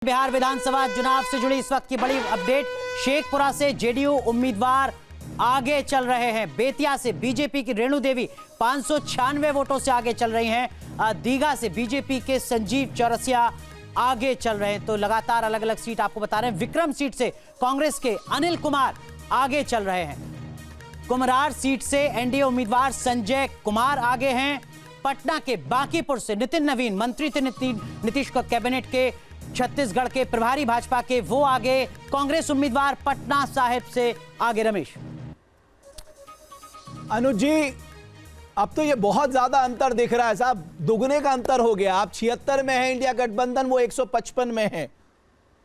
बिहार विधानसभा चुनाव से जुड़ी इस वक्त की बड़ी अपडेट। शेखपुरा से जेडीयू उम्मीदवार आगे चल रहे हैं। बेतिया से बीजेपी की रेणु देवी 596 वोटों से आगे चल रही हैं। दीघा से बीजेपी के संजीव चौरसिया आगे चल रहे हैं। तो लगातार अलग अलग सीट आपको बता रहे हैं। विक्रम सीट से कांग्रेस के अनिल कुमार आगे चल रहे हैं। कुम्हरार सीट से एनडीए उम्मीदवार संजय कुमार आगे हैं। पटना के बांकीपुर से नितिन नवीन, मंत्री थे नीतीश कैबिनेट के, छत्तीसगढ़ के प्रभारी भाजपा के, वो आगे। कांग्रेस उम्मीदवार पटना साहिब से आगे। रमेश, अनुज जी, अब तो ये बहुत ज्यादा अंतर दिख रहा है साहब, दुगने का अंतर हो गया। आप 76 में है इंडिया गठबंधन, वो 155 में है।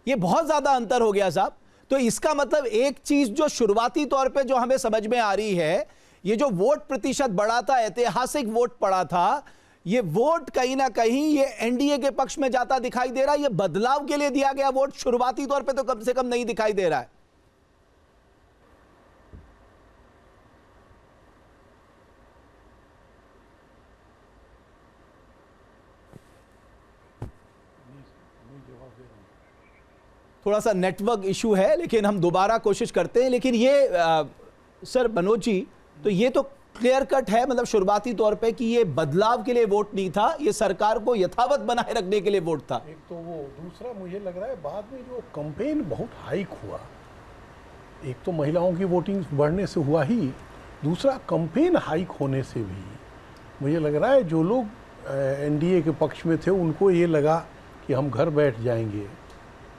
ये बहुत ज्यादा अंतर हो गया साहब। तो इसका मतलब एक चीज जो शुरुआती तौर पे जो हमें समझ में आ रही है, ये जो वोट प्रतिशत बढ़ा था, ऐतिहासिक वोट पड़ा था, ये वोट कहीं ना कहीं ये एनडीए के पक्ष में जाता दिखाई दे रहा है। ये बदलाव के लिए दिया गया वोट शुरुआती तौर पे तो कम से कम नहीं दिखाई दे रहा है। थोड़ा सा नेटवर्क इशू है, लेकिन हम दोबारा कोशिश करते हैं। लेकिन ये सर मनोज जी, तो ये तो क्लियर कट है, मतलब शुरुआती तौर पे कि ये बदलाव के लिए वोट नहीं था, ये सरकार को यथावत बनाए रखने के लिए वोट था। एक तो वो, दूसरा मुझे लग रहा है बाद में जो कैंपेन बहुत हाइक हुआ, एक तो महिलाओं की वोटिंग बढ़ने से हुआ ही, दूसरा कैंपेन हाइक होने से भी मुझे लग रहा है जो लोग एनडीए के पक्ष में थे उनको ये लगा कि हम घर बैठ जाएंगे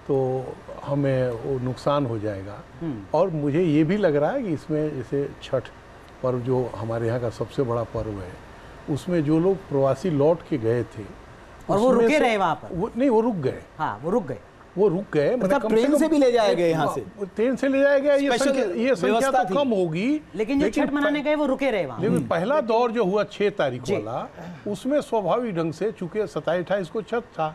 तो हमें वो नुकसान हो जाएगा। और मुझे ये भी लग रहा है कि इसमें जैसे छठ पर्व जो हमारे यहाँ का सबसे बड़ा पर्व है, उसमें जो लोग प्रवासी लौट के गए थे और वो रुके रहे वहां पर, वो रुक गए। हाँ, वो रुक गए। मतलब ट्रेन से भी ले जाया गया यहाँ से, ट्रेन से ले जाया गया। ये संख्या तो कम होगी, लेकिन जो छठ मनाने गए वो रुके रहे वहां। लेकिन पहला दौर जो हुआ 6 तारीख वाला, उसमें स्वाभाविक ढंग से चूंकि 27-28 को छठ था,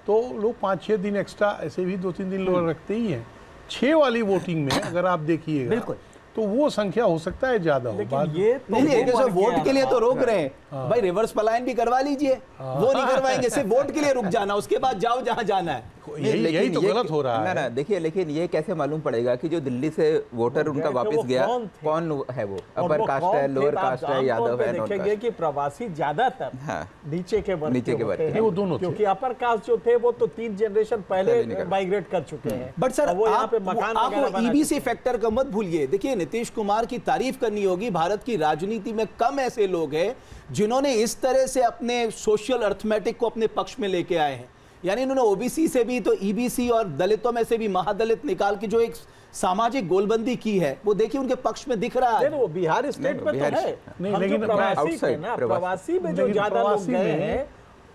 तो लोग 5-6 दिन एक्स्ट्रा, ऐसे भी 2-3 दिन लोग रखते ही हैं। 6 वाली वोटिंग में अगर आप देखिएगा, बिल्कुल, तो वो संख्या हो सकता है ज्यादा हो। लेकिन ये तो नहीं, वोट के लिए तो रोक रहे हैं भाई, रिवर्स पलायन भी करवा लीजिए। वो नहीं करवाएंगे, सिर्फ वोट के लिए रुक जाना, उसके बाद जाओ जहां जाना है। यही तो गलत हो रहा है ना। देखिए, लेकिन ये कैसे मालूम पड़ेगा कि जो दिल्ली से वोटर उनका वापस गया कौन है? वो अपर कास्ट है, लोअर कास्ट है, यादव है, देखेंगे कि प्रवासी ज्यादातर नीचे के वर्ग के, वो दोनों, क्योंकि अपर कास्ट जो थे वो तो 3 जनरेशन पहले माइग्रेट कर चुके हैं। बट सर, आप ईबीसी फैक्टर का मत भूलिए। देखिए, नीतीश कुमार की तारीफ करनी होगी। भारत की राजनीति में कम ऐसे लोग हैं जिन्होंने इस तरह से अपने सोशल अर्थमेटिक को अपने पक्ष में लेके आए हैं। यानी इन्होंने ओबीसी से भी तो ईबीसी और दलितों में से भी महादलित निकाल के जो एक सामाजिक गोलबंदी की है, वो देखिए उनके पक्ष में दिख रहा है। वो बिहार स्टेट में तो है नहीं, लेकिन प्रवासी में जो ज्यादा लोग गए हैं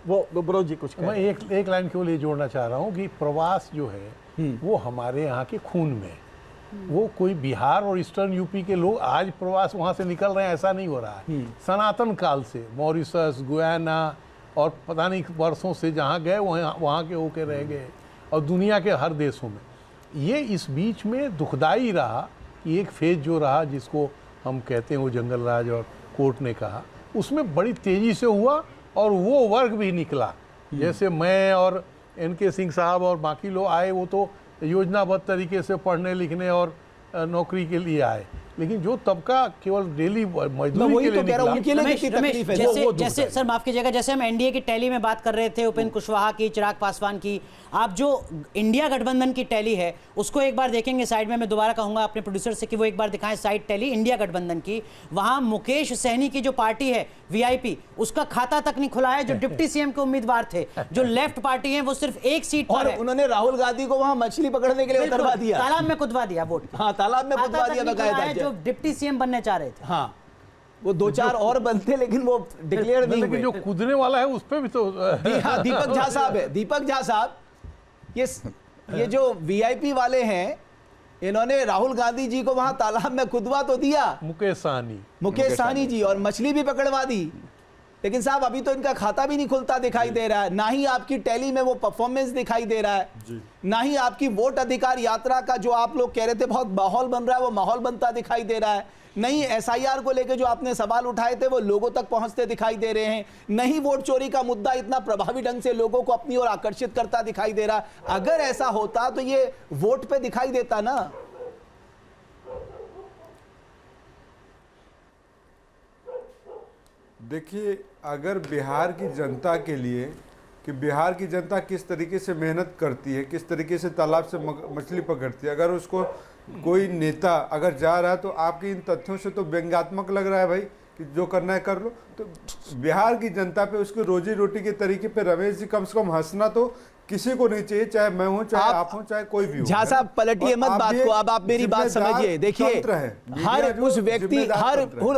वो ब्रोज जी कुछ। मैं एक लाइन केवल ये जोड़ना चाह रहा हूँ कि प्रवास जो है वो हमारे यहाँ के खून में, वो कोई बिहार और ईस्टर्न यूपी के लोग आज प्रवास वहाँ से निकल रहे हैं, ऐसा नहीं हो रहा है। सनातन काल से मॉरिशस, गुयाना और पता नहीं वर्षों से जहाँ गए वहाँ के होके रह गए, और दुनिया के हर देशों में। ये इस बीच में दुखदाई रहा कि एक फेज जो रहा, जिसको हम कहते हैं वो जंगल राज और कोर्ट ने कहा, उसमें बड़ी तेज़ी से हुआ और वो वर्ग भी निकला। जैसे मैं और NK सिंह साहब और बाकी लोग आए, वो तो योजनाबद्ध तरीके से पढ़ने लिखने और नौकरी के लिए आए, लेकिन जो तबका केवल डेली मजदूरी के लिए निकला, उनके लिए कितनी तकलीफ है। जैसे सर माफ कीजिएगा, जैसे हम एनडीए की टैली में बात कर रहे थे, उपेंद्र कुशवाहा की, चिराग पासवान की, आप जो इंडिया गठबंधन की टैली है उसको एक बार देखेंगे साइड में। मैं दोबारा कहूंगा अपने प्रोड्यूसर से कि वो एक बार दिखाएं साइड टैली इंडिया गठबंधन की। वहां मुकेश सहनी की जो पार्टी है वीआईपी, उसका खाता तक नहीं खुला है। जो डिप्टी सीएम के उम्मीदवार थे, जो लेफ्ट पार्टी है, वो सिर्फ एक सीट पर है। उन्होंने राहुल गांधी को वहां मछली पकड़ने के लिए उतरवा दिया, तालाब में कुदवा दिया वोट। हाँ, तालाब में कुदवा दिया बकायदा, जो डिप्टी सीएम बनने चाह रहे थे। हाँ, वो 2-4 और बनते, लेकिन वो डिक्लेयर नहीं हुए। जो कूदने वाला है उस पे भी तो दीपक झा साहब है। दीपक झा साहब, ये जो वीआईपी वाले हैं, इन्होंने राहुल गांधी जी को वहां तालाब में कुदवा तो दिया, मुकेश सहनी जी, और मछली भी पकड़वा दी। लेकिन साहब अभी तो इनका खाता भी नहीं खुलता दिखाई दे रहा है, ना ही आपकी टैली में वो परफॉर्मेंस दिखाई दे रहा है, ना ही आपकी वोट अधिकार यात्रा का जो आप लोग कह रहे थे बहुत माहौल बन रहा है वो माहौल बनता दिखाई दे रहा है, नहीं एसआईआर को लेकर जो आपने सवाल उठाए थे वो लोगों तक पहुंचते दिखाई दे रहे हैं, नहीं वोट चोरी का मुद्दा इतना प्रभावी ढंग से लोगों को अपनी ओर आकर्षित करता दिखाई दे रहा। अगर ऐसा होता तो ये वोट पे दिखाई देता ना। देखिए, अगर बिहार की जनता के लिए कि बिहार की जनता किस तरीके से मेहनत करती है, किस तरीके से तालाब से मछली पकड़ती है, अगर उसको कोई नेता अगर जा रहा है तो आपके इन तथ्यों से तो व्यंग्यात्मक लग रहा है भाई कि जो करना है कर लो। तो बिहार की जनता पे उसकी रोजी रोटी के तरीके पे रमेश जी कम से कम हंसना तो किसी को नहीं चाहिए, चाहे मैं हूं, चाहे आप हों, चाहे कोई भी हो। झा साहब पलटिए मत बात को, अब आप मेरी बात समझिए। देखिए हर उस व्यक्ति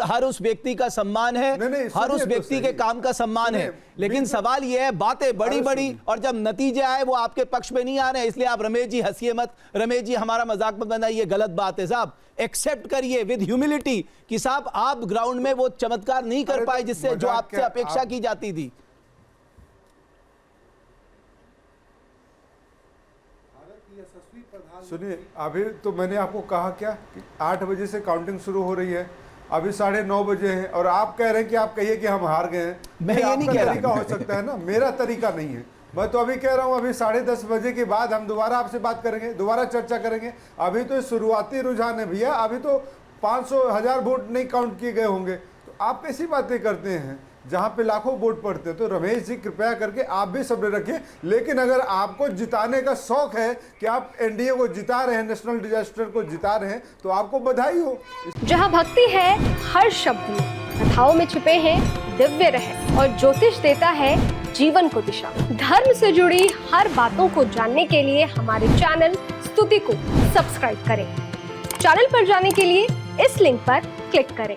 हर उस व्यक्ति का सम्मान है, हर उस व्यक्ति के काम का सम्मान है, लेकिन सवाल यह है बातें बड़ी बड़ी और जब नतीजे आए वो आपके पक्ष में नहीं आ रहे हैं, इसलिए आप रमेश जी हंसिए मत, रमेश जी हमारा मजाक मत बनाइए, गलत बात है साहब। एक्सेप्ट करिए विद ह्यूमिलिटी कि साहब आप ग्राउंड में वो चमत्कार नहीं कर पाए जिससे जो आपसे अपेक्षा की जाती थी। सुनिए, अभी तो मैंने आपको कहा क्या कि 8 बजे से काउंटिंग शुरू हो रही है, अभी 9:30 बजे हैं और आप कह रहे हैं कि आप कहिए कि हम हार गए हैं। मैं ये नहीं कह रहा। तरीका हो सकता है ना, मेरा तरीका नहीं है। मैं तो अभी कह रहा हूं अभी 10:30 बजे के बाद हम दोबारा आपसे बात करेंगे, दोबारा चर्चा करेंगे। अभी तो शुरुआती रुझान है भैया, अभी तो 500,000 वोट नहीं काउंट किए गए होंगे, तो आप कैसी बातें करते हैं जहां पे लाखों वोट पड़ते हैं। तो रमेश जी कृपया करके आप भी सब्र रखिए, लेकिन अगर आपको जिताने का शौक है कि आप एनडीए को जिता रहे हैं, नेशनल डिजास्टर को जिता रहे हैं, तो आपको बधाई हो। जहां भक्ति है हर शब्द में, कथाओं में छिपे हैं दिव्य रहस्य और ज्योतिष देता है जीवन को दिशा। धर्म से जुड़ी हर बातों को जानने के लिए हमारे चैनल स्तुति को सब्सक्राइब करें। चैनल पर जाने के लिए इस लिंक पर क्लिक करें।